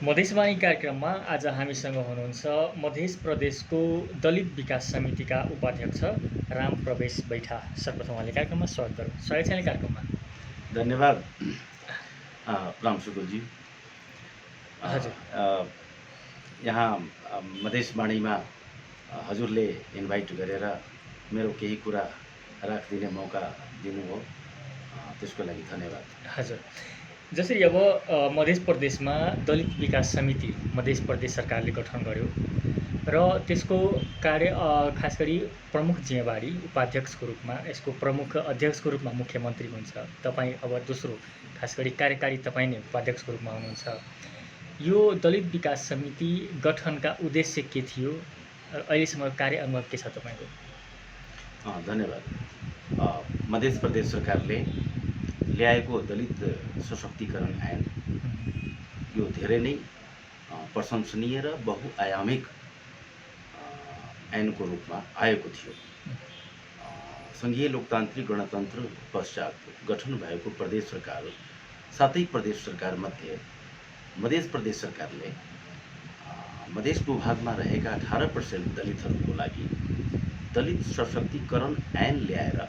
मधेसवाणी कार्यक्रममा आज हामीसँग हुनुहुन्छ मध्य प्रदेशको दलित विकास समितिका उपाध्यक्ष राम प्रवेश बैठा। सर्वप्रथम उहाँले कार्यक्रममा स्वागत गरौँ। स्वागत छ कार्यक्रममा। धन्यवाद राम सुकुलजी। हजुर, यहाँ मधेसवाणीमा हजुरले इन्भाइट गरेर मेरो केही कुरा राखिदिने मौका दिनुभयो, त्यसको लागि धन्यवाद। हजुर, जसरी अब मध्य प्रदेशमा दलित विकास समिति मध्य प्रदेश सरकारले गठन गर्यो र त्यसको कार्य खास गरी प्रमुख जिम्मेवारी उपाध्यक्षको रूपमा, यसको प्रमुख अध्यक्षको रूपमा मुख्यमन्त्री हुन्छ। तपाईँ अब दोस्रो खास गरी कार्यकारी तपाईँ नै उपाध्यक्षको रूपमा हुनुहुन्छ। यो दलित विकास समिति गठनका उद्देश्य के थियो? अहिलेसम्म कार्य अनुभव के छ तपाईँको? धन्यवाद। मध्य प्रदेश सरकारले ल्याएको दलित सशक्तिकरण ऐन यो धेरै नै प्रशंसनीय र बहुआयामिक ऐनको रूपमा आएको थियो। सङ्घीय लोकतान्त्रिक गणतन्त्र पश्चात गठन भएको प्रदेश सरकार सातै प्रदेश सरकार मध्ये मध्य प्रदेश सरकारले मधेस भूभागमा रहेका 18% दलितहरूको लागि दलित सशक्तिकरण ऐन ल्याएर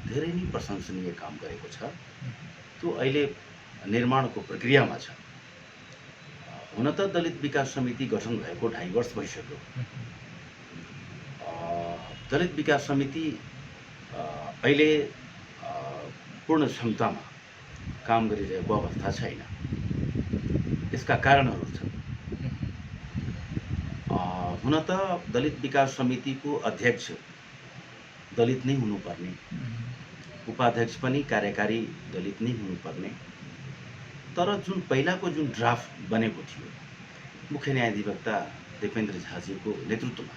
धेरै नै प्रशंसनीय काम गरेको छ। त्यो अहिले निर्माणको प्रक्रियामा छ। हुन त दलित विकास समिति गठन भएको 2.5 वर्ष भइसक्यो। दलित विकास समिति अहिले पूर्ण क्षमतामा काम गरिरहेको अवस्था छैन। यसका कारणहरू छन्। हुन त दलित विकास समितिको अध्यक्ष दलित नै हुनुपर्ने, उपाध्यक्ष पनि कार्यकारी दलित नै हुनुपर्ने, तर जुन पहिलाको जुन ड्राफ्ट बनेको थियो मुख्य न्यायाधिवक्ता देवेन्द्र झाजीको नेतृत्वमा,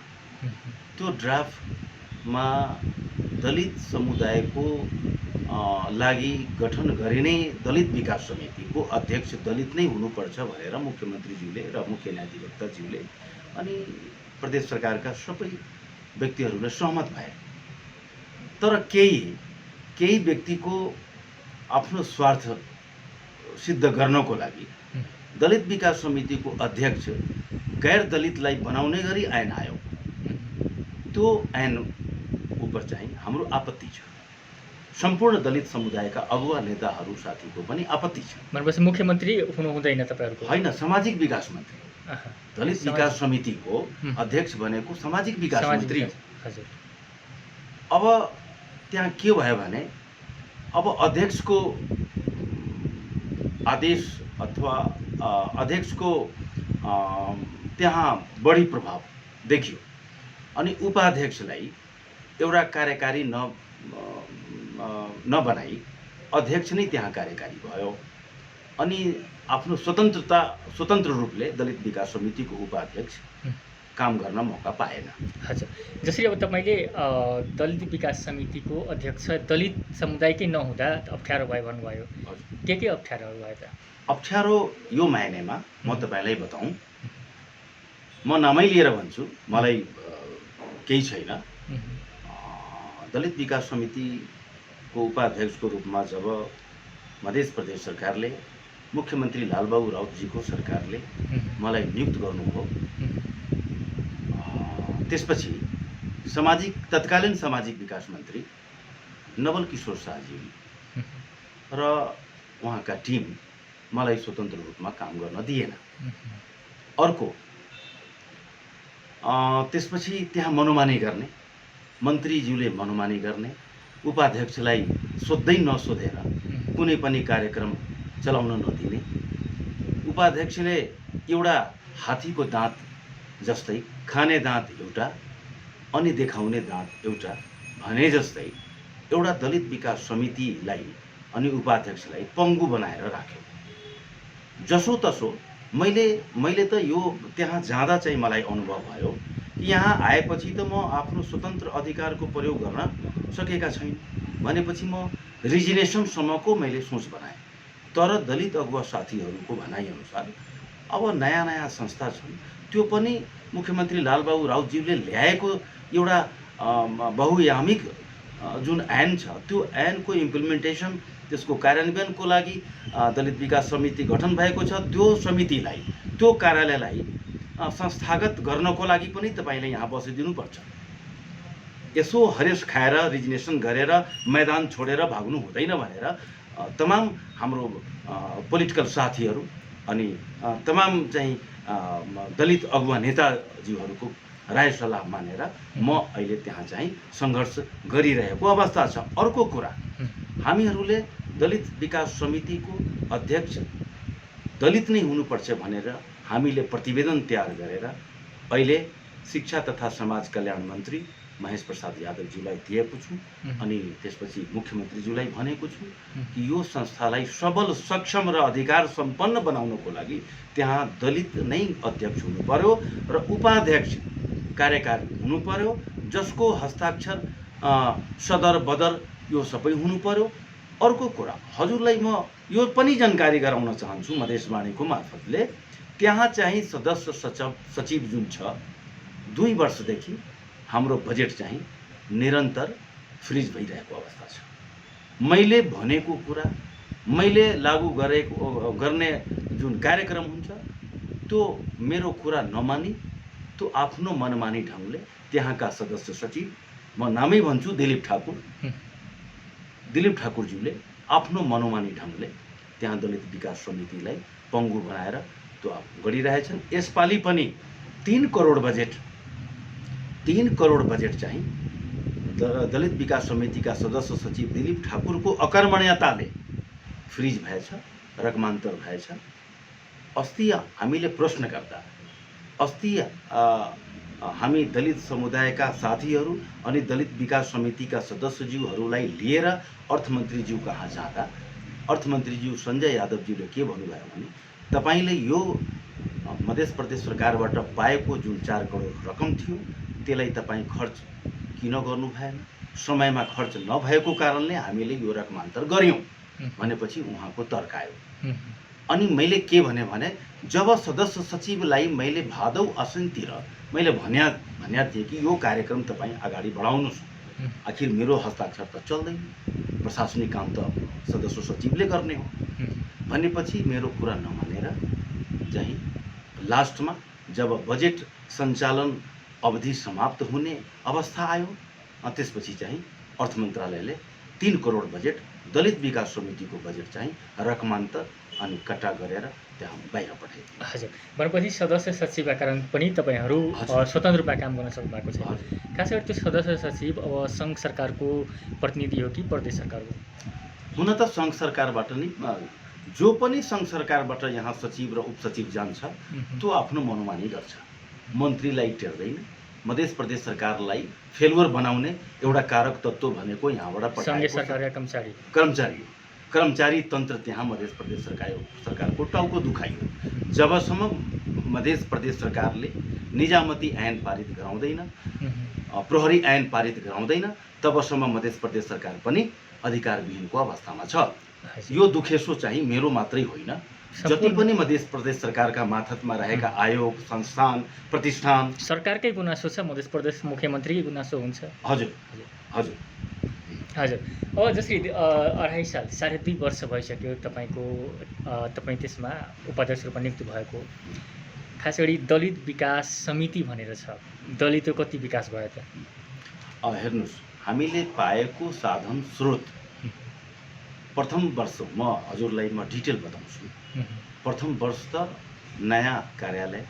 त्यो ड्राफ्टमा दलित समुदायको लागि गठन गरिने दलित विकास समितिको अध्यक्ष दलित नै हुनुपर्छ भनेर मुख्यमन्त्रीज्यूले र मुख्य न्यायाधिवक्ताज्यूले अनि प्रदेश सरकारका सबै व्यक्तिहरूले सहमत भए। तर केही व्यक्तिको आफ्नो स्वार्थ सिद्ध गर्नको लागि दलित विकास समितिको अध्यक्ष गैर दलितलाई बनाउने गरी ऐन आयो। त्यो ऐन उपर चाहिँ हाम्रो आपत्ति छ। सम्पूर्ण दलित समुदायका अगुवा नेताहरू साथीको पनि आपत्ति छ। भनेपछि मुख्यमन्त्री हुनु हुँदैन तपाईहरुको? होइन, सामाजिक विकास मन्त्री। दलित विकास समितिको अध्यक्ष बनेको सामाजिक विकास मन्त्री। हजुर, अब त्यहाँ के भयो भने अब अध्यक्षको आदेश अथवा अध्यक्षको त्यहाँ बढी प्रभाव देखियो अनि उपाध्यक्षलाई एउटा कार्यकारी नबनाई अध्यक्ष नै त्यहाँ कार्यकारी भयो अनि आफ्नो स्वतन्त्र रूपले दलित विकास समितिको उपाध्यक्ष काम गर्न मौका पाएन। हजुर, जसरी अब तपाईँले दलित विकास समितिको अध्यक्ष दलित समुदायकै नहुँदा अप्ठ्यारो भयो भन्नुभयो। के अप्ठ्यारोहरू भयो त? अप्ठ्यारो यो मायनेमा म तपाईँलाई बताउँ, म नामै लिएर भन्छु, मलाई केही छैन। दलित विकास समितिको उपाध्यक्षको रूपमा जब मध्य प्रदेश सरकारले मुख्यमन्त्री लालबाबु राउतजीको सरकारले मलाई नियुक्त गर्नुभयो, त्यसपछि तत्कालीन सामाजिक विकास मन्त्री नवल किशोर शाहजी र उहाँका टिम मलाई स्वतन्त्र रूपमा काम गर्न दिएन। अर्को त्यसपछि त्यहाँ मनोमानी गर्ने, मन्त्रीज्यूले मनोमानी गर्ने, उपाध्यक्षलाई सोध्दै नसोधेर कुनै पनि कार्यक्रम चलाउन नदिने, उपाध्यक्षले एउटा हात्तीको दाँत जस्तै खाने दाँत एउटा अनि देखाउने दाँत एउटा भने जस्तै एउटा दलित विकास समितिलाई अनि उपाध्यक्षलाई पङ्गु बनाएर राख्यो। जसोतसो मैले त यो त्यहाँ जाँदा चाहिँ मलाई अनुभव भयो कि यहाँ आएपछि त म आफ्नो स्वतन्त्र अधिकारको प्रयोग गर्न सकेका छैन भनेपछि म रिजिनेसनसम्मको मैले सोच बनाएँ। तर दलित अगुवा साथीहरूको भनाइअनुसार अब नयाँ संस्था छन्, त्यो पनि मुख्यमन्त्री लालबाबु राउतज्यूले ल्याएको एउटा बहुआयामिक जुन ऐन छ, त्यो ऐनको इम्प्लिमेन्टेसन त्यसको कार्यान्वयनको लागि दलित विकास समिति गठन भएको छ। त्यो समितिलाई त्यो कार्यालयलाई संस्थागत गर्नको लागि पनि तपाईँले यहाँ बसिदिनुपर्छ। यसो हरेस खाएर रिजिनेसन गरेर मैदान छोडेर भाग्नु हुँदैन भनेर तमाम हाम्रो पोलिटिकल साथीहरू अनि तमाम चाहिँ दलित अगुवा नेताजीहरूको राय सल्लाह मानेर म अहिले त्यहाँ चाहिँ सङ्घर्ष गरिरहेको अवस्था छ। अर्को कुरा, हामीहरूले दलित विकास समितिको अध्यक्ष दलित नै हुनुपर्छ भनेर हामीले प्रतिवेदन तयार गरेर अहिले शिक्षा तथा समाज कल्याण मन्त्री महेश प्रसाद यादवज्यूलाई दिएको छु अनि त्यसपछि मुख्यमन्त्रीज्यूलाई भनेको छु कि यो संस्थालाई सबल, सक्षम र अधिकार सम्पन्न बनाउनको लागि त्यहाँ दलित नै अध्यक्ष हुनु पर्यो र उपाध्यक्ष कार्यकारी हुनु पर्यो, जसको हस्ताक्षर सदर बदर यो सबै हुनु पर्यो। अर्को कुरा, हजुरलाई म यो पनि जानकारी गराउन चाहन्छु मधेसवाणीको मार्फतले, त्यहाँ चाहिँ सदस्य सचिव जुन छ 2 वर्षदेखि हाम्रो बजेट चाहिँ निरन्तर फ्रिज भइरहेको अवस्था छ। मैले भनेको कुरा, मैले लागू गर्ने जुन कार्यक्रम हुन्छ त्यो मेरो कुरा नमानी त्यो आफ्नो मनमानी ढङ्गले त्यहाँका सदस्य सचिव, म नामै भन्छु दिलीप ठाकुरज्यूले आफ्नो मनोमानी ढङ्गले त्यहाँ दलित विकास समितिलाई पङ्गु बनाएर त्यो गरिरहेछन्। यसपालि पनि 3 करोड बजेट चाहिँ दलित विकास समितिका सदस्य सचिव दिलीप ठाकुरको अकर्मण्यताले फ्रिज भएछ, रकमान्तर भएछ। अस्ति हामीले प्रश्न गर्दा हामी दलित समुदायका साथीहरू अनि दलित विकास समितिका सदस्यज्यूहरूलाई लिएर अर्थमन्त्रीज्यू कहाँ जाँदा अर्थमन्त्रीज्यू सञ्जय यादवज्यूले के भन्नुभयो भने, तपाईँले यो मध्य प्रदेश सरकारबाट पाएको जुन 4 करोड रकम थियो त्यसलाई तपाईँ खर्च किन गर्नु भएन, समयमा खर्च नभएको कारणले हामीले यो रकमान्तर गर्यौँ भनेपछि उहाँको तर्क आयो। अनि मैले के भने जब सदस्य सचिवलाई मैले भादौ असनतिर मैले भन्या थिएँ कि यो कार्यक्रम तपाईँ अगाडि बढाउनुहोस्, आखिर मेरो हस्ताक्षर त चल्दैन, प्रशासनिक काम त सदस्य सचिवले गर्ने हो भनेपछि मेरो कुरा नमानेर चाहिँ लास्टमा जब बजेट सञ्चालन अवधि समाप्त हुने अवस्था आयो त्यसपछि चाहिँ अर्थ मन्त्रालयले 3 करोड बजेट दलित विकास समितिको बजेट चाहिँ रकमान्तर अनि कट्टा गरेर त्यहाँ बाहिर पठाइयो। हजुर, भनेपछि सदस्य सचिवका कारण पनि तपाईँहरू स्वतन्त्र रूपमा काम गर्न सक्नु भएको छ। खास गरी त्यो सदस्य सचिव अब सङ्घ सरकारको प्रतिनिधि हो कि प्रदेश सरकारको? हुन त सङ्घ सरकारबाट नै, जो पनि सङ्घ सरकारबाट यहाँ सचिव र उपसचिव जान्छ त्यो आफ्नो मनोमानी गर्छ, मन्त्रीलाई टेर्दैन। मध्य प्रदेश सरकारलाई फेलुवर बनाउने एउटा कारक तत्त्व भनेको यहाँबाट सङ्घीय सरकारका कर्मचारी तन्त्र त्यहाँ मध्य प्रदेश सरकारको टाउको दुखाइयो। जबसम्म मध्य प्रदेश सरकारले निजामती ऐन पारित गराउँदैन, प्रहरी ऐन पारित गराउँदैन, तबसम्म मध्य प्रदेश सरकार पनि अधिकारविहीनको अवस्थामा छ। यो दुखेसो चाहिँ मेरो मात्रै होइन, जति पनि मध्य प्रदेश सरकारका माथतमा रहेका आयोग, संस्थान, प्रतिष्ठान, सरकारकै गुनासो छ, मध्य प्रदेश मुख्यमन्त्रीकै गुनासो हुन्छ। हजुर हजुर हजुर। अब जसरी 2.5 साल, 2.5 वर्ष भइसक्यो तपाईँ त्यसमा उपाध्यक्ष रूपमा नियुक्त भएको। खास गरी दलित विकास समिति भनेर छ, दलितको कति विकास भयो त? हेर्नुहोस्, हामीले पाएको साधन स्रोत प्रथम वर्ष म हजुरलाई डिटेल बताउँछु। प्रथम वर्ष त नयाँ कार्यालय,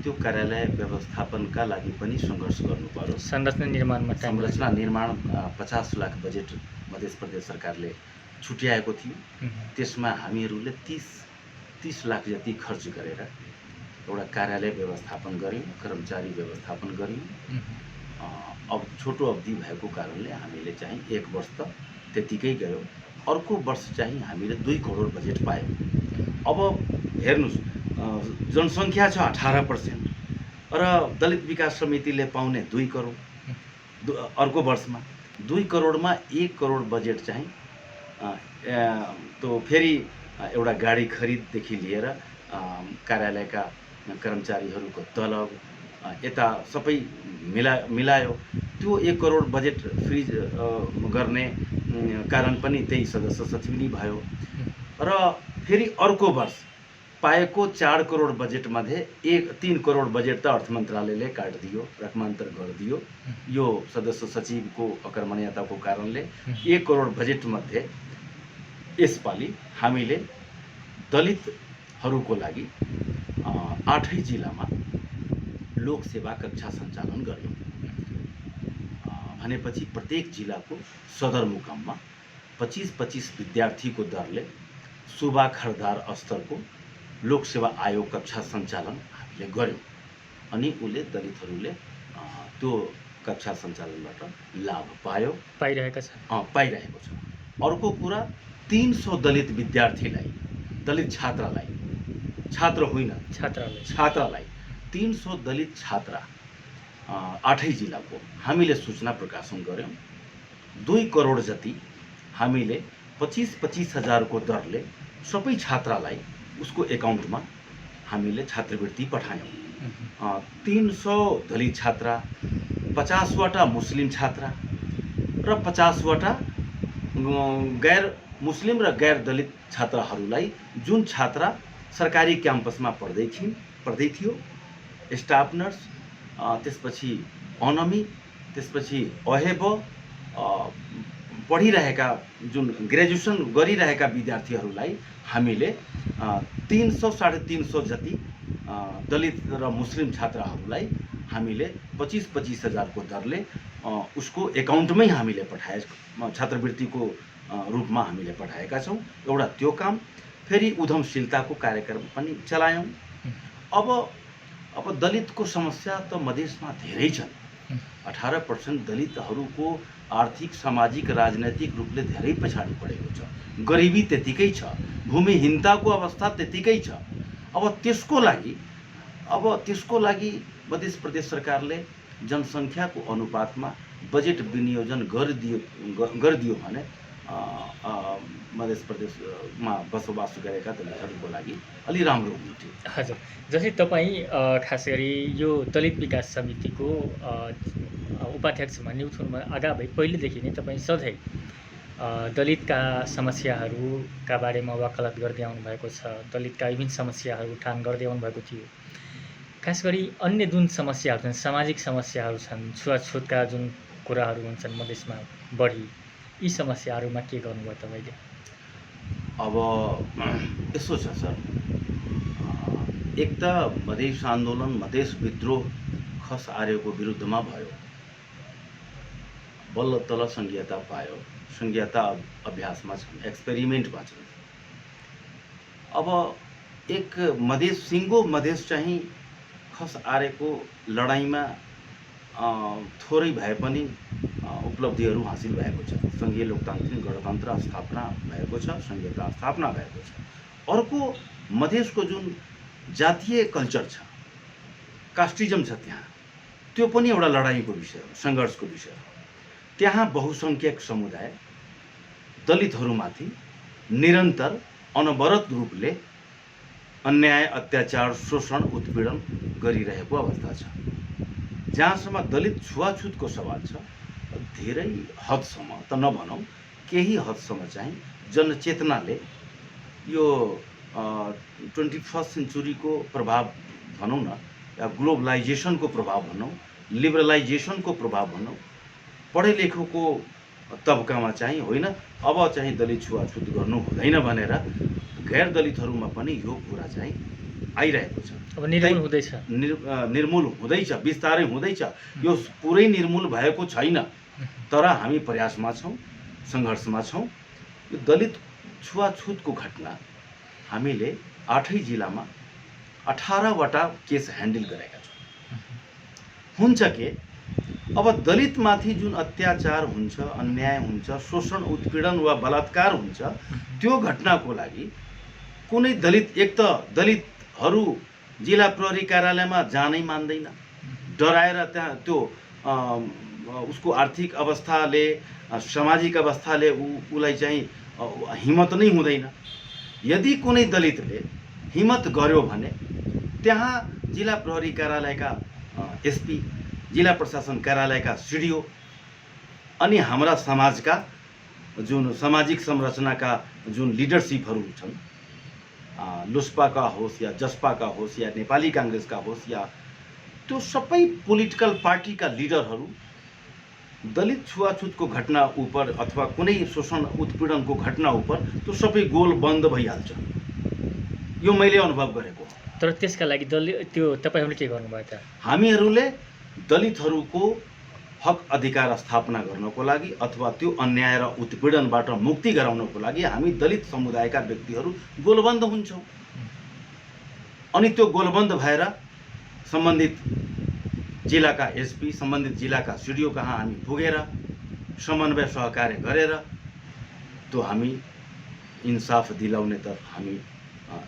त्यो कार्यालय व्यवस्थापनका लागि पनि सङ्घर्ष गर्नु पर्यो। संरचना निर्माण 50 लाख बजेट मध्य प्रदेश सरकारले छुट्याएको थियो। त्यसमा हामीहरूले 30 लाख जति खर्च गरेर एउटा कार्यालय व्यवस्थापन गऱ्यौँ, कर्मचारी व्यवस्थापन गऱ्यौँ। अब छोटो अवधि भएको कारणले हामीले चाहिँ 1 वर्ष त त्यतिकै गयो। अर्को वर्ष चाहिँ हामीले 2 करोड बजेट पायौँ। अब हेर्नुहोस्, जनसङ्ख्या छ 18% र दलित विकास समितिले पाउने 2 करोड। अर्को वर्षमा 2 करोडमा 1 करोड बजेट चाहिँ त्यो फेरि एउटा गाडी खरिददेखि लिएर कार्यालयका कर्मचारीहरूको तलब यता सबै मिलायो। त्यो 1 करोड बजेट फ्रिज गर्ने कारण पनि त्यही सदस्य सचिव नै भयो। र फेरि अर्को वर्ष पाएको 4 करोड बजेटमध्ये 3 करोड बजेट त अर्थ मन्त्रालयले काटिदियो, रकमान्तर गरिदियो। यो सदस्य सचिवको अकर्मण्यताको कारणले 1 करोड बजेटमध्ये यसपालि हामीले दलितहरूको लागि 8 जिल्लामा लोकसेवा कक्षा सञ्चालन गर्यौँ। भनेपछि प्रत्येक जिल्लाको सदरमुकाममा 25-25 विद्यार्थीको दरले सुबा खरदार स्तरको लोकसेवा आयोग कक्षा सञ्चालन हामीले गर्यौँ। अनि उसले दलितहरूले त्यो कक्षा सञ्चालनबाट लाभ पाइरहेको छ। अर्को कुरा 300 दलित विद्यार्थीलाई, दलित छात्रालाई 300 दलित छात्रा 8 जिल्लाको हामीले सूचना प्रकाशन गर्यौँ। 2 करोड जति हामीले 25-25 हजारको दरले सबै छात्रालाई उसको एकाउन्टमा हामीले छात्रवृत्ति पठायौँ। 300 दलित छात्रा, 50वटा मुस्लिम छात्रा र 50वटा गैर मुस्लिम र गैर दलित छात्राहरूलाई, जुन छात्रा सरकारी क्याम्पसमा पढ्दै थियो, स्टाफ नर्स, त्यसपछि अनमी, त्यसपछि अहेब पढिरहेका, जुन ग्रेजुएसन गरिरहेका विद्यार्थीहरूलाई हामीले 300-350 जति दलित र मुस्लिम छात्राहरूलाई हामीले 25-25 हजारको दरले उसको एकाउन्टमै हामीले छात्रवृत्तिको रूपमा हामीले पठाएका छौँ। एउटा त्यो काम। फेरि उद्यमशीलताको कार्यक्रम पनि चलायौँ। अब दलितको समस्या त मधेसमा धेरै छन्। 18% दलितहरूको आर्थिक, सामाजिक, राजनैतिक रूपले धेरै पछाडि परेको छ। गरिबी त्यतिकै छ, भूमिहीनताको अवस्था त्यतिकै छ। अब त्यसको लागि मध्य प्रदेश सरकारले जनसङ्ख्याको अनुपातमा बजेट विनियोजन गरिदियो भने मध्य प्रदेशमा बसोबास गरेका दलितहरूको लागि अलि राम्रो हुन्थ्यो। हजुर, जस्तै तपाईँ खास गरी यो दलित विकास समितिको उपाध्यक्षमा नियुक्त हुनुमा अगावै पहिलेदेखि नै तपाईँ सधैँ दलितका समस्याहरूका बारेमा वकालत गर्दै आउनुभएको छ। दलितका विभिन्न समस्याहरू उठान गर्दै आउनुभएको थियो। खास गरी अन्य जुन समस्याहरू छन्, सामाजिक समस्याहरू छन्, छुवाछुतका जुन कुराहरू हुन्छन् मधेसमा बढी, यी समस्याहरूमा के गर्नुभयो तपाईँले? अब यसो छ सर, एक त मधेस आन्दोलन, मधेस विद्रोह खस आर्यको विरुद्धमा भयो। बल्ल तल संघीयता पायो, संघीयता अभ्यासमा छन्, एक्सपेरिमेन्टमा छन्। अब एक मधेस, सिङ्गो मधेस चाहिँ खस आर्यको लडाइँमा थोरै भए पनि उपलब्धिहरू हासिल भएको छ। सङ्घीय लोकतान्त्रिक गणतन्त्र स्थापना भएको छ, संघीयता स्थापना भएको छ। अर्को मधेसको जुन जातीय कल्चर छ, कास्टिजम छ, त्यहाँ त्यो पनि एउटा लडाइँको विषय हो, सङ्घर्षको विषय हो। त्यहाँ बहुसङ्ख्यक समुदाय दलितहरूमाथि निरन्तर अनवरत रूपले अन्याय, अत्याचार, शोषण, उत्पीडन गरिरहेको अवस्था छ। जहाँसम्म दलित छुवाछुतको सवाल छ, धेरै हदसम्म त नभनौँ, केही हदसम्म चाहिँ जनचेतनाले यो 21st सेन्चुरीको प्रभाव भनौँ न, या ग्लोबलाइजेसनको प्रभाव भनौँ, लिबरलाइजेसनको प्रभाव भनौँ, पढे लेखेको तबकामा चाहिँ होइन, अब चाहिँ दलित छुवाछुत गर्नु हुँदैन भनेर गैर दलितहरूमा पनि यो कुरा चाहिँ आइरहेको छ। अब निर्मूल हुँदैछ, बिस्तारै हुँदैछ। यो पुरै निर्मूल भएको छैन, तर हामी प्रयासमा छौँ, सङ्घर्षमा छौँ। यो दलित छुवाछुतको घटना हामीले 8 जिल्लामा 18वटा केस ह्यान्डल गरेका छौँ। हुन्छ के, अब दलितमाथि जुन अत्याचार हुन्छ, अन्याय हुन्छ, शोषण, उत्पीडन वा बलात्कार हुन्छ, त्यो घटनाको लागि कुनै दलित, एक त दलितहरू जिल्ला प्रहरी कार्यालयमा जानै मान्दैन, डराएर त्यहाँ त्यो उसको आर्थिक अवस्थाले, सामाजिक अवस्थाले उसलाई चाहिँ हिम्मत नै हुँदैन। यदि कुनै दलितले हिम्मत गर्यो भने त्यहाँ जिल्ला प्रहरी कार्यालयका एसपी, जिल्ला प्रशासन कार्यालयका सिडिओ अनि हाम्रा समाजका जुन सामाजिक संरचनाका जुन लिडरसिपहरू छन्, लोसपाका होस् या जसपाका होस् या नेपाली काङ्ग्रेसका होस् या त्यो सबै पोलिटिकल पार्टीका लिडरहरू दलित छुवाछुतको घटना उप अथवा कुनै शोषण उत्पीडनको घटना उप त्यो सबै गोल बन्द भइहाल्छ। यो मैले अनुभव गरेको। तर त्यसका लागि त्यो तपाईँहरूले के गर्नुभयो त? हामीहरूले दलितहरूको हक अधिकार स्थापना गर्नको लागि अथवा त्यो अन्याय र उत्पीडनबाट मुक्ति गराउनको लागि हामी दलित समुदायका व्यक्तिहरू गोलबन्द हुन्छौँ। अनि त्यो गोलबन्द भएर सम्बन्धित जिल्लाका एसपी, सम्बन्धित जिल्लाका सिडिओ कहाँ हामी पुगेर समन्वय सहकार्य गरेर त्यो हामी इन्साफ दिलाउनेतर्फ हामी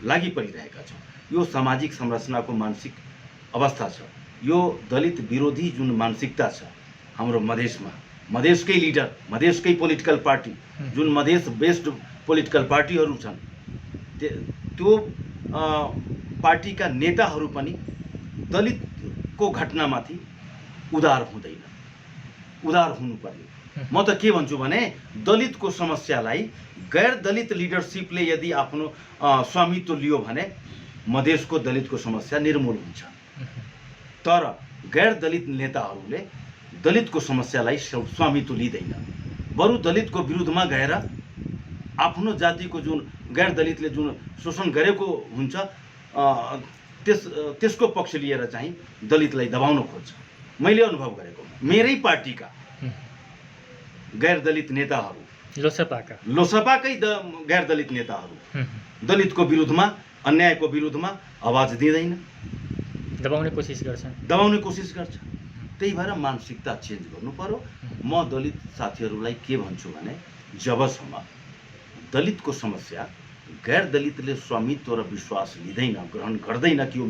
लागि परिरहेका छौँ। यो सामाजिक संरचनाको मानसिक अवस्था छ। यो दलित विरोधी जुन मानसिकता छ हाम्रो मधेसमा, मधेसकै लिडर, मधेसकै पोलिटिकल पार्टी, जुन मधेस बेस्ड पोलिटिकल पार्टीहरू छन्, त्यो पार्टीका नेताहरू पनि दलितको घटनामाथि उदार हुँदैन, उदार हुनुपर्ने। म त के भन्छु भने दलितको समस्यालाई गैर दलित लिडरसिपले यदि आफ्नो स्वामित्व लियो भने मधेसको दलितको समस्या निर्मूल हुन्छ। तर गैर दलित नेताहरूले दलितको समस्यालाई स्वामित्व लिँदैन, बरु दलितको विरुद्धमा गएर आफ्नो जातिको जुन गैर दलितले जुन शोषण गरेको हुन्छ त्यसको पक्ष लिएर चाहिँ दलितलाई दबाउन खोज्छ। मैले अनुभव गरेको मेरै पार्टीका गैर दलित नेताहरू, लोसपाकै गैर दलित नेताहरू दलितको विरुद्धमा, अन्यायको विरुद्धमा आवाज दिँदैन, दबाउने कोसिस गर्छ। त्यही भएर मानसिकता चेन्ज गर्नु पर्यो। म दलित साथीहरूलाई के भन्छु भने जबसम्म दलितको समस्या गैर दलितले स्वामित्व र विश्वास लिँदैन, ग्रहण गर्दैन कि यो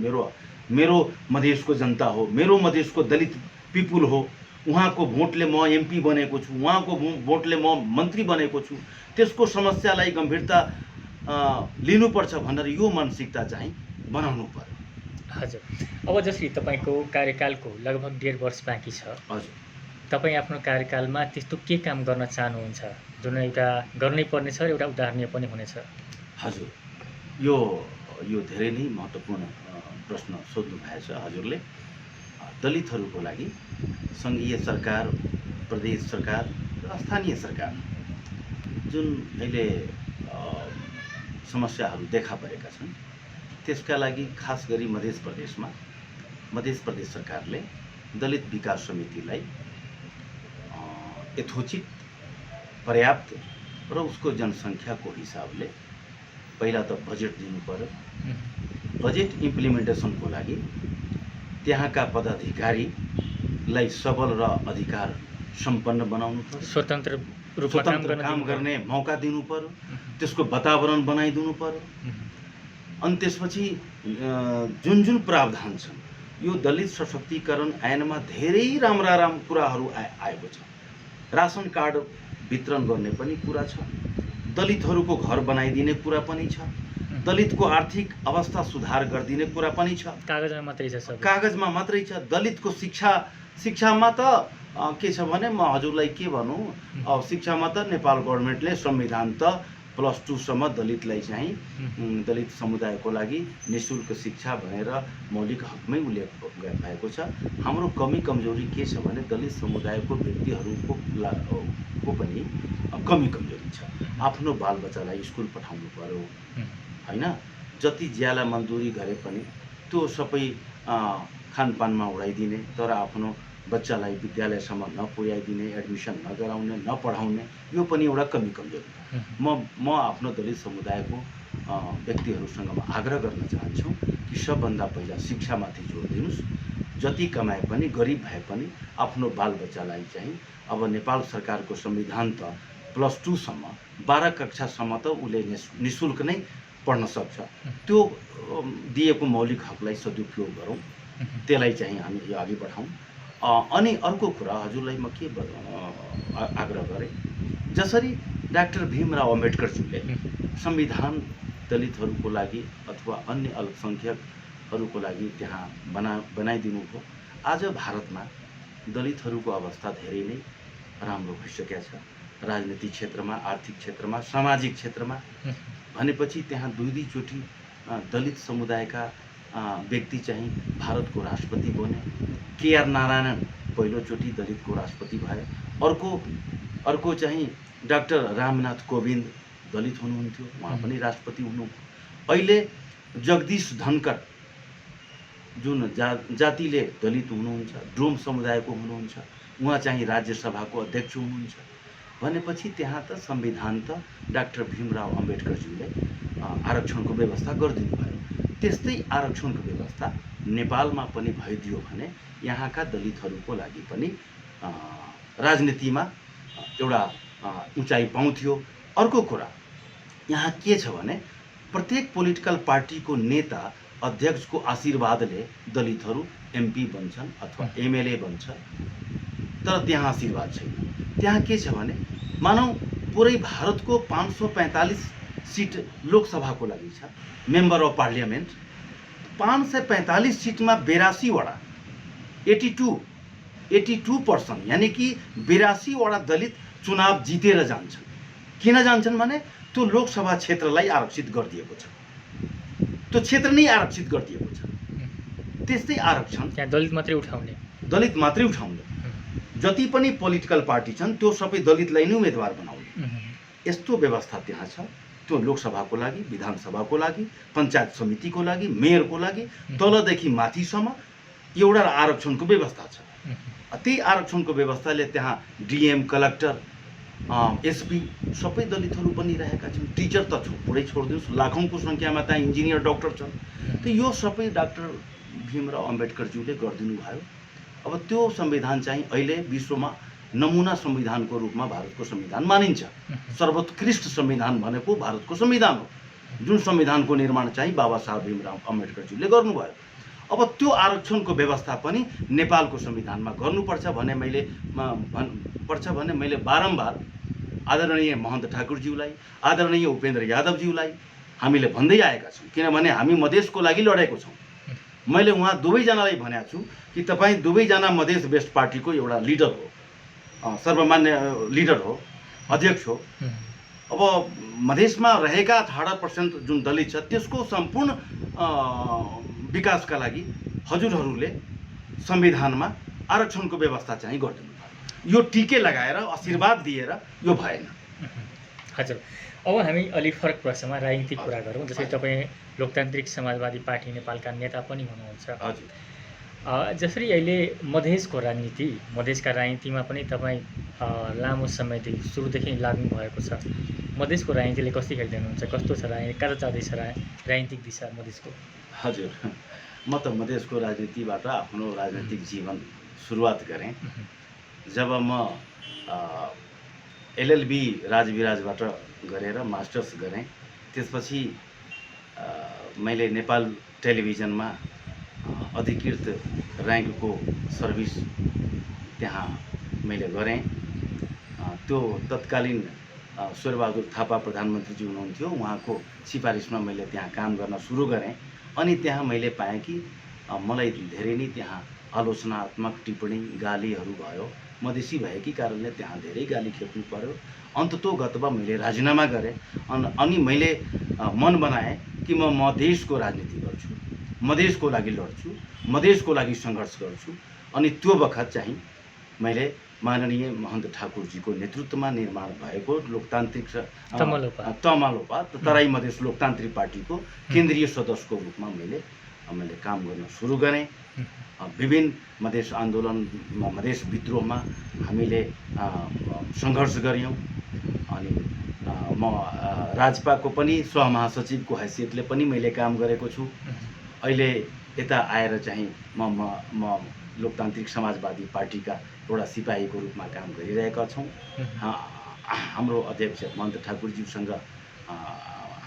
मेरो मधेसको जनता हो, मेरो मधेसको दलित पिपुल हो, उहाँको भोटले म एमपी बनेको छु, उहाँको भोटले म मन्त्री बनेको छु, त्यसको समस्यालाई गम्भीरता लिनुपर्छ भनेर यो मानसिकता चाहिँ बनाउनु पर्यो। हजुर, अब जसरी तपाईँको कार्यकालको लगभग 1.5 वर्ष बाँकी छ, हजुर, तपाईँ आफ्नो कार्यकालमा त्यस्तो के काम गर्न चाहनुहुन्छ जुन एउटा गर्नै पर्ने छ र एउटा उदाहरणीय पनि हुनेछ? हजुर, यो धेरै नै महत्त्वपूर्ण प्रश्न सोध्नु भएछ हजुरले। दलितहरूको लागि सङ्घीय सरकार, प्रदेश सरकार र स्थानीय सरकार जुन अहिले समस्याहरू देखा परेका छन् त्यसका लागि खास गरी मध्य प्रदेश सरकारले दलित विकास समितिलाई यथोचित, पर्याप्त र उसको जनसङ्ख्याको हिसाबले पहिला त बजेट दिनु पर्यो। बजेट इम्प्लिमेन्टेसनको लागि त्यहाँका पदाधिकारीलाई सबल र अधिकार सम्पन्न बनाउनु पर्यो, स्वतन्त्र काम गर्ने मौका दिनु पर्यो, त्यसको वातावरण बनाइदिनु पर्यो। अनि त्यसपछि जुन प्रावधान छन् यो दलित सशक्तिकरण ऐनमा धेरै राम्रा कुराहरू आएको छ। रासन कार्ड वितरण गर्ने पनि कुरा छ, दलितहरूको घर बनाइदिने कुरा पनि छ, दलितको आर्थिक अवस्था सुधार गरिदिने कुरा पनि छ। कागजमा मात्रै छ। दलितको शिक्षामा त के छ भने म हजुरलाई के भनौँ, अब शिक्षामा त नेपाल गभर्मेन्टले संविधान त +2 सम्म दलितलाई चाहिँ दलित समुदायको लागि निःशुल्क शिक्षा भनेर मौलिक हकमै उल्लेख भएको छ। हाम्रो कमी कमजोरी के छ भने दलित समुदायको व्यक्तिहरूको पनि कमी कमजोरी छ। आफ्नो बालबच्चालाई स्कुल पठाउनु पर्यो हैन, जति ज्याला मजदुरी गरे पनि त्यो सबै खानपानमा उडाइदिने, तर आफ्नो बच्चालाई विद्यालयसम्म नपुर्याइदिने, एडमिसन नगराउने, नपढाउने, यो पनि एउटा कमी कमजोरी। म आफ्नो दलित समुदायको व्यक्तिहरूसँग म आग्रह गर्न चाहन्छु कि सबभन्दा पहिला शिक्षामाथि जोड दिनुहोस्। जति कमाए पनि, गरिब भए पनि आफ्नो बालबच्चालाई चाहिँ अब नेपाल सरकारको संविधान त +2 सम्म 12 कक्षासम्म त उसले निःशुल्क नै पढ्न सक्छ। त्यो दिएको मौलिक हकलाई सदुपयोग गरौँ, त्यसलाई चाहिँ हामी अघि बढाउँ। अनि अर्को कुरा हजुरलाई म के आग्रह गरेँ, जसरी डाक्टर भीमराव अम्बेडकरज्यूले संविधान दलितहरूको लागि अथवा अन्य अल्पसङ्ख्यकहरूको लागि त्यहाँ बनाइदिनु भयो। आज भारतमा दलितहरूको अवस्था धेरै नै राम्रो भइसकेको छ। राजनीतिक क्षेत्रमा, आर्थिक क्षेत्रमा, सामाजिक क्षेत्रमा भनेपछि त्यहाँ दुईचोटि दलित समुदायका व्यक्ति चाहिँ भारतको राष्ट्रपति बने। केआर नारायणन पहिलोचोटि दलितको राष्ट्रपति भए। अर्को चाहिँ डाक्टर रामनाथ कोविन्द दलित हुनुहुन्थ्यो, उहाँ पनि राष्ट्रपति हुनु। अहिले जगदीश धनखड जुन जातिले दलित हुनुहुन्छ, डोम समुदायको हुनुहुन्छ, उहाँ चाहिँ राज्यसभाको अध्यक्ष हुनुहुन्छ भनेपछि त्यहाँ त संविधान त डाक्टर भीमराव अम्बेडकरज्यूले आरक्षणको व्यवस्था गरिदिनु भयो। त्यस्तै आरक्षणको व्यवस्था नेपालमा पनि भइदियो भने यहाँका दलितहरूको लागि पनि राजनीतिमा एउटा उचाइ पाउँथ्यो। अर्को कुरा यहाँ के छ भने प्रत्येक पोलिटिकल पार्टीको नेता अध्यक्षको आशीर्वादले दलितहरू एमपी बन्छन् अथवा एमएलए बन्छ, तर त्यहाँ आशीर्वाद छैन। त्यहाँ के छ भने मानौ पुरै भारतको 545 सिट लोकसभाको लागि छ, मेम्बर अफ पार्लियामेन्ट 545 सिटमा 82 वटा 82% यानी कि 82 वटा दलित चुनाव जितेर जान्छन्। किन जान्छन् भने त्यो लोकसभा क्षेत्रलाई आरक्षित गरिदिएको छ, त्यो क्षेत्र नै आरक्षित गरिदिएको छ। त्यस्तै आरक्षण त्यहाँ दलित मात्रै उठाउने जति पनि पोलिटिकल पार्टी छन् त्यो सबै दलितलाई नै उम्मेदवार बनाउने यस्तो व्यवस्था त्यहाँ छ। त्यो लोकसभाको लागि, विधानसभाको लागि, पञ्चायत समितिको लागि, मेयरको लागि तलदेखि माथिसम्म एउटा आरक्षणको व्यवस्था छ। त्यही आरक्षणको व्यवस्थाले त्यहाँ डिएम, कलेक्टर, एसपी सबै दलितहरू बनिरहेका छन्। टिचर त पुरै छोडिदिनुहोस्, लाखौँको सङ्ख्यामा त्यहाँ इन्जिनियर, डक्टर छन्। त यो सबै डाक्टर भीमराव अम्बेडकरज्यूले गरिदिनु भयो। अब त्यो संविधान चाहिँ अहिले विश्वमा नमुना संविधानको रूपमा भारतको संविधान मानिन्छ। सर्वोत्कृष्ट संविधान भनेको भारतको संविधान हो, जुन संविधानको निर्माण चाहिँ बाबा साहब भीमराव अम्बेडकरज्यूले गर्नुभयो। अब त्यो आरक्षणको व्यवस्था पनि नेपालको संविधानमा गर्नुपर्छ भने मैले बारम्बार आदरणीय महन्त ठाकुरज्यूलाई, आदरणीय उपेन्द्र यादवज्यूलाई हामीले भन्दै आएका छौँ। किनभने हामी मधेसको लागि लडेको छौँ। मैले उहाँ दुवैजनालाई भनेको छु कि तपाईँ दुवैजना मधेस बेस्ट पार्टीको एउटा लिडर हो, सर्वमान्य लिडर हो, अध्यक्ष हो। अब मधेसमा रहेका 18% जुन दलित छ त्यसको सम्पूर्ण विकासका लागि हजुरहरूले संविधानमा आरक्षणको व्यवस्था चाहिँ गरिदिनु भयो। यो टिके लगाएर आशीर्वाद दिएर यो भएन। हजुर, अब हामी अलिक फरक प्रश्नमा राजनीतिक कुरा गरौँ। जस्तै तपाईँ लोकतान्त्रिक समाजवादी पार्टी नेपालका नेता पनि हुनुहुन्छ। हजुर, जसरी अहिले मधेसको राजनीति, मधेसका राजनीतिमा पनि तपाईँ लामो समयदेखि सुरुदेखि लाग्नु भएको छ। मधेसको राजनीतिले कस्तो हेर्नुहुन्छ, कस्तो छ राजनीति, कहाँ जाँदैछ राजनीतिक दिशा मधेसको? हजुर, म त मधेसको राजनीतिबाट आफ्नो राजनीतिक जीवन सुरुवात गरेँ जब म एलएलबी राजविराजबाट गरेर मास्टर्स गरेँ। त्यसपछि मैले नेपाल टेलिभिजनमा अधिकृत र्याङ्कको सर्भिस त्यहाँ मैले गरेँ। त्यो तत्कालीन शेरबहादुर थापा प्रधानमन्त्रीजी हुनुहुन्थ्यो, उहाँको सिफारिसमा मैले त्यहाँ काम गर्न सुरु गरेँ। अनि त्यहाँ मैले पाएँ कि मलाई धेरै नै त्यहाँ आलोचनात्मक टिप्पणी, गालीहरू भयो। मधेसी भएकै कारणले त्यहाँ धेरै गाली खेप्नु पर्यो। अन्ततोगतमा मैले राजीनामा गरेँ अनि मैले मन बनाएँ कि म मधेसको राजनीति गर्छु, मधेसको लागि लड्छु, मधेसको लागि सङ्घर्ष गर्छु। अनि त्यो बखत चाहिँ मैले माननीय महन्त ठाकुरजीको नेतृत्वमा निर्माण भएको लोकतान्त्रिक तमालोपा तराई मधेस लोकतान्त्रिक पार्टीको केन्द्रीय सदस्यको रूपमा मैले काम गर्न सुरु गरेँ। विभिन्न मधेस आन्दोलन, मधेस विद्रोहमा हामीले सङ्घर्ष गऱ्यौँ। अनि म राजपाको पनि सहमहासचिवको हैसियतले पनि मैले काम गरेको छु। अहिले यता आएर चाहिँ म लोकतान्त्रिक समाजवादी पार्टीका एउटा सिपाहीको रूपमा काम गरिरहेका छौँ। हाम्रो अध्यक्ष महन्त ठाकुरज्यूसँग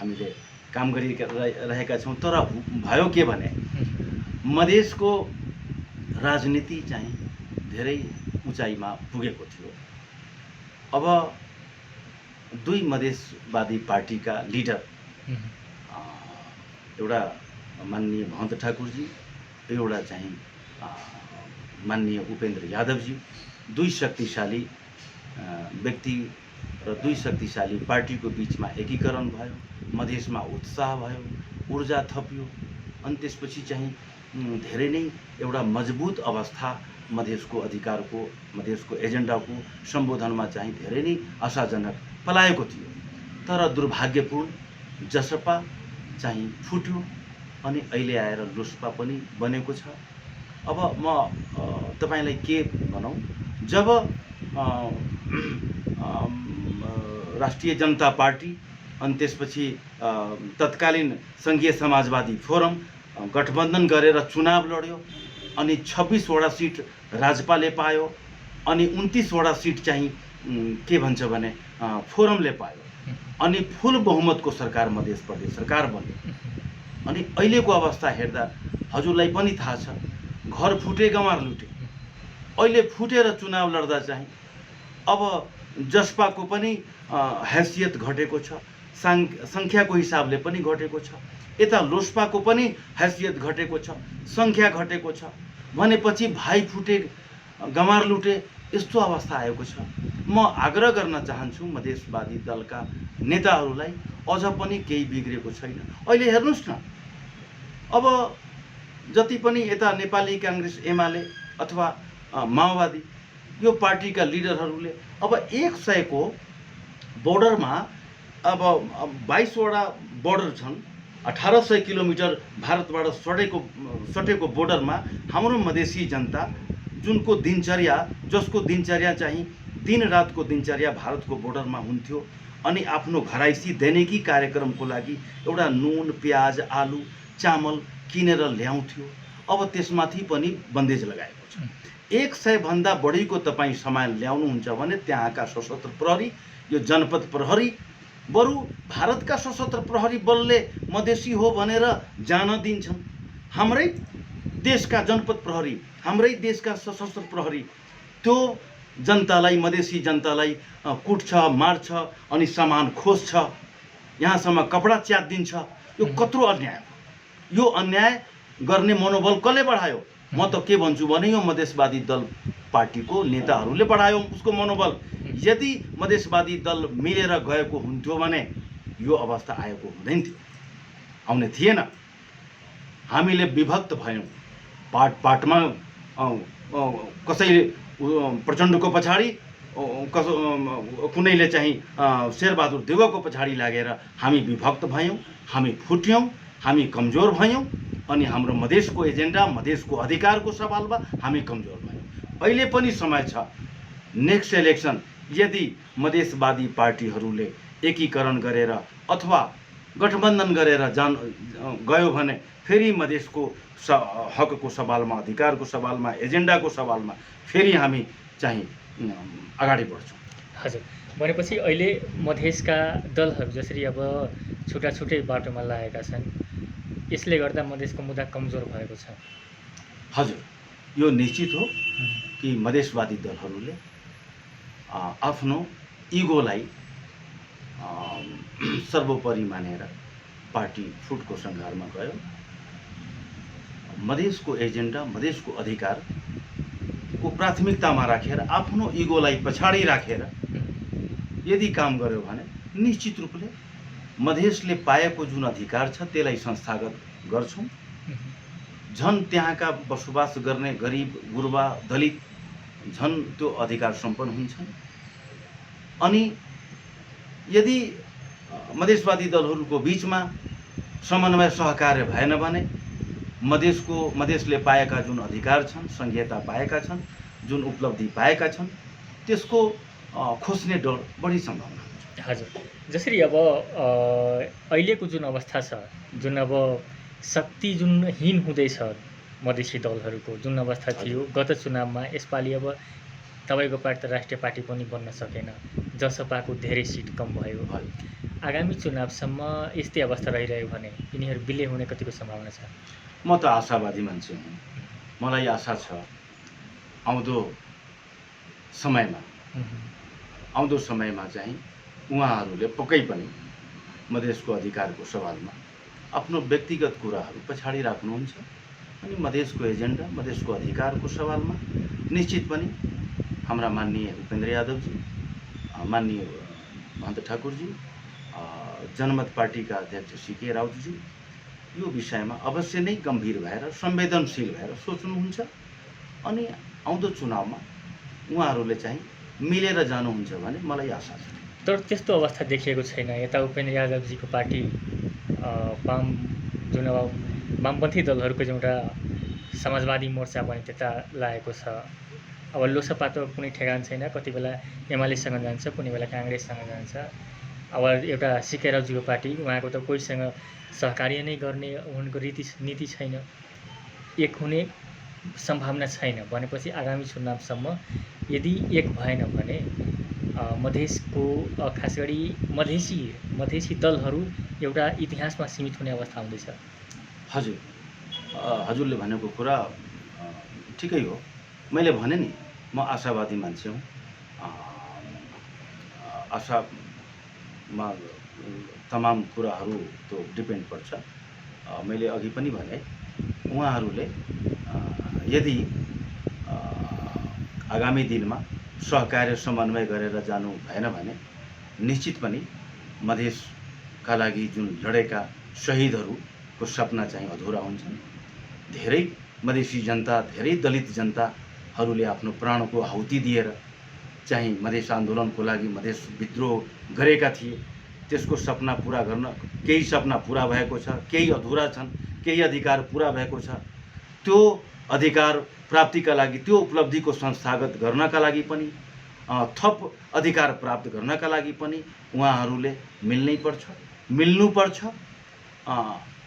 हामीले काम गरिरहेका छौँ। तर भयो के भने मधेसको राजनीति चाहिँ धेरै उचाइमा पुगेको थियो। अब दुई मधेसवादी पार्टीका लिडर, एउटा माननीय महन्त ठाकुरजी, एउटा चाहिँ माननीय उपेन्द्र यादवजी, दुई शक्तिशाली व्यक्ति र दुई शक्तिशाली पार्टीको बिचमा एकीकरण भयो। मधेसमा उत्साह भयो, ऊर्जा थपियो अनि त्यसपछि चाहिँ धेरै नै एउटा मजबुत अवस्था मधेसको अधिकारको मधेसको एजेन्डाको सम्बोधनमा चाहिँ धेरै नै आशाजनक पलाएको थियो। तर दुर्भाग्यपूर्ण जसपा चाहिँ फुट्यो अनि अहिले आएर लोसपा पनि बनेको छ। अब म तपाईलाई के भनौँ, जब राष्ट्रिय जनता पार्टी अनि त्यसपछि तत्कालीन सङ्घीय समाजवादी फोरम गठबन्धन गरेर चुनाव लड्यो अनि 26 वटा सिट राजपाले पायो अनि 29 वटा सिट चाहिँ के भन्छ भने फोरमले पायो अनि फुल बहुमतको सरकार मधेस प्रदेश सरकार बन्यो। अनि अहिलेको अवस्था हेर्दा हजुरलाई पनि थाहा छ, घर फुटे गँवार लुटे। अहिले फुटेर चुनाव लड्दा चाहिँ अब जसपाको पनि हैसियत घटेको छ, सङ्ख्याको हिसाबले पनि घटेको छ, यता लोसपाको पनि हैसियत घटेको छ, सङ्ख्या घटेको छ भनेपछि भाइ फुटे गँवार लुटे यस्तो अवस्था आएको छ। म आग्रह गर्न चाहन्छु मधेसवादी दलका नेताहरूलाई, अझ पनि केही बिग्रेको छैन। अहिले हेर्नुहोस् न, अब जति पनि यता नेपाली काङ्ग्रेस एमाले अथवा माओवादी यो पार्टीका लिडरहरूले अब 100 को बोर्डरमा अब 22 वटा बोर्डर छन्, 1800 किलोमिटर भारतबाट सटेको बोर्डरमा हाम्रो मधेसी जनता जुनको दिनचर्या जसको दिनचर्या चाहिँ दिन रातको दिनचर्या भारतको बोर्डरमा हुन्थ्यो अनि आफ्नो घराइसी दैनिकी कार्यक्रमको लागि एउटा नुन प्याज आलु चामल किनेर ल्याउँथ्यो, अब त्यसमाथि पनि बन्देज लगाएको छ। 100 भन्दा बढीको तपाईँ सामान ल्याउनुहुन्छ भने त्यहाँका सशस्त्र प्रहरी, यो जनपद प्रहरी, बरु भारतका सशस्त्र प्रहरी बलले मधेसी हो भनेर जान दिन्छन्। हाम्रै देशका जनपद प्रहरी, हाम्रै देशका सशस्त्र प्रहरी त्यो जनतालाई, मधेसी जनतालाई कुट्छ, मार्छ अनि सामान खोज्छ, यहाँसम्म कपडा च्यातिदिन्छ। यो कत्रो अन्याय हो। यो अन्याय गर्ने मनोबल कसले बढायो? म त के भन्छु भने यो मधेसवादी दल पार्टीको नेताहरूले बढायो उसको मनोबल। यदि मधेसवादी दल मिलेर गएको हुन्थ्यो भने यो अवस्था आएको हुँदैन थियो, आउने थिएन। हामीले विभक्त भयौँ, पाटमा कसैले प्रचण्डको पछाडि, कुनैले चाहिँ शेरबहादुर देउवाको पछाडि लागेर हामी विभक्त भयौँ, हामी फुट्यौँ, हामी कमजोर भयौँ अनि हाम्रो मधेसको एजेन्डा, मधेसको अधिकारको सवालमा हामी कमजोर भयौँ। अहिले पनि समय छ। नेक्स्ट इलेक्सन यदि मधेसवादी पार्टीहरूले एकीकरण गरेर अथवा गठबन्धन गरेर गयो भने फेरि मधेसको हकको सवालमा, अधिकारको सवालमा, एजेन्डाको सवालमा फेरि हामी चाहिँ अगाडि बढ्छौँ। हजुर, भनेपछि अहिले मधेसका दलहरू जसरी अब छुट्टा छुट्टै बाटोमा लागेका छन्, यसले गर्दा मधेसको मुद्दा कमजोर भएको छ। हजुर, यो निश्चित हो कि मधेसवादी दलहरूले आफ्नो इगोलाई सर्वोपरि मानेर पार्टी फुटको सङ्घारमा गयो। मधेसको एजेन्डा, मधेसको अधिकारको प्राथमिकतामा राखेर, आफ्नो इगोलाई पछाडि राखेर यदि काम गर्यो भने निश्चित रूपले मधेसले पाएको जुन अधिकार छ त्यसलाई संस्थागत गर्छौँ। झन् त्यहाँका बसोबास गर्ने गरिब गुरुबा दलित झन् त्यो अधिकार सम्पन्न हुन्छन्। अनि यदि मधेसवादी दलहरूको बिचमा समन्वय सहकार्य भएन भने मधेसले पाएका जुन अधिकार छन्, संघीयता पाएका छन्, जुन उपलब्धि पाएका छन्, त्यसको खोज्ने डर बढी सम्भावना हुन्छ। हजुर, जसरी अब अहिलेको जुन अवस्था छ, जुन अब शक्ति जुन हीन हुँदैछ मधेसी दलहरूको जुन अवस्था थियो गत चुनावमा, यसपालि अब तपाईँको पार्टी त राष्ट्रिय पार्टी पनि बन्न सकेन, जसपाको धेरै सिट कम भयो। आगामी चुनावसम्म यस्तै अवस्था रहिरह्यो भने यिनीहरू विलय हुने कतिको सम्भावना छ? म त आशावादी मान्छे हुँ। मलाई आशा छ आउँदो समयमा चाहिँ उहाँहरूले पक्कै पनि मधेसको अधिकारको सवालमा आफ्नो व्यक्तिगत कुराहरू पछाडि राख्नुहुन्छ अनि मधेसको एजेन्डा, मधेसको अधिकारको सवालमा निश्चित पनि हाम्रा माननीय उपेन्द्र यादवजी, माननीय महन्त ठाकुरजी, जनमत पार्टीका अध्यक्ष सीके राउतजी यो विषयमा अवश्य नै गम्भीर भएर संवेदनशील भएर सोच्नुहुन्छ अनि आउँदो चुनावमा उहाँहरूले चाहिँ मिलेर जानुहुन्छ भन्ने मलाई आशा छ। तर त्यस्तो अवस्था देखिएको छैन। यता उपेन्द्र यादवजीको पार्टी वाम जुन अब वामपन्थी दलहरूको एउटा समाजवादी मोर्चा पनि त्यता लागेको छ। अब लोसपा त कुनै ठेगान छैन, कति बेला एमालेसँग जान्छ, कुनै बेला काङ्ग्रेससँग जान्छ। अब एउटा सिके रावजीको पार्टी, उहाँको त कोहीसँग सहकार्य नै गर्ने उनको नीति छैन, एक हुने सम्भावना छैन भनेपछि आगामी चुनावसम्म यदि एक भएन भने मधेसको खास गरी मधेसी दलहरू एउटा इतिहासमा सीमित हुने अवस्था आउँदैछ। हजुर, हजुरले भनेको कुरा ठिकै हो। मैले भने नि म आशावादी मान्छे हुँ। आशामा तमाम कुराहरू त्यो डिपेन्ड पर्छ। मैले अघि पनि भने उहाँहरूले यदि आगामी दिनमा सहकार्य समन्वय गरेर जानु भएन भने निश्चित पनि मधेसका लागि जुन लडेका शहीदहरूको सपना चाहिँ अधुरा हुन्छन्। धेरै मधेसी जनता, धेरै दलित जनताहरूले आफ्नो प्राणको आहुति दिएर चाहिँ मधेस आन्दोलनको लागि मधेस विद्रोह गरेका थिए। त्यसको सपना पुरा गर्न केही सपना पुरा भएको छ, केही अधुरा छन्, केही अधिकार पुरा भएको छ। त्यो अधिकार प्राप्तिका लागि, त्यो उपलब्धिको संस्थागत गर्नका लागि पनि, थप अधिकार प्राप्त गर्नका लागि पनि उहाँहरूले मिल्नुपर्छ।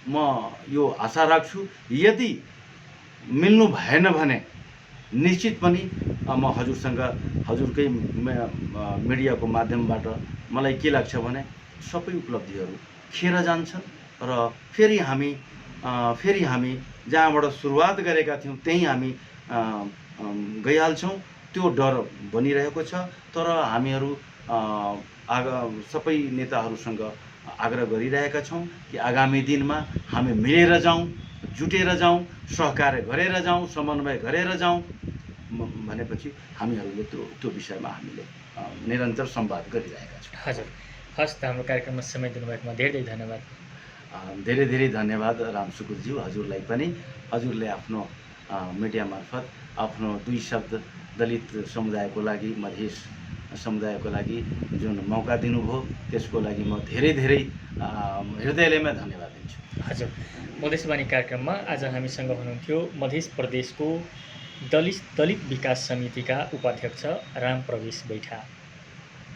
म यो आशा राख्छु यदि मिल्नु भएन भने निश्चित पनि म हजुरसँग, हजुरकै मिडियाको माध्यमबाट मलाई के लाग्छ भने सबै उपलब्धिहरू खेर जान्छन् र फेरि हामी जहाँबाट सुरुवात गरेका थियौँ त्यहीँ हामी गइहाल्छौँ। त्यो डर बनिरहेको छ। तर हामीहरू सबै नेताहरूसँग आग्रह गरिरहेका छौँ कि आगामी दिनमा हामी मिलेर जाउँ, जुटेर जाउँ, सहकार्य गरेर जाउँ, समन्वय गरेर जाउँ भनेपछि हामीहरूले त्यो विषयमा हामीले निरन्तर संवाद गरिरहेका छौँ। हजुर, हस् त, हाम्रो कार्यक्रममा समय दिनुभएकोमा धेरै धन्यवाद। धेरै धन्यवाद रामसुकुरज्यू। हजुरलाई पनि, हजुरले आफ्नो मिडिया मार्फत आफ्नो दुई शब्द दलित समुदायको लागि, मधेस समुदायको लागि जुन मौका दिनुभयो त्यसको लागि म धेरै हृदयले धन्यवाद दिन्छु। हजुर, मधेसवाणी कार्यक्रममा आज हामीसँग हुनुहुन्थ्यो मध्य प्रदेशको दलित विकास समितिका उपाध्यक्ष राम प्रवेश बैठा।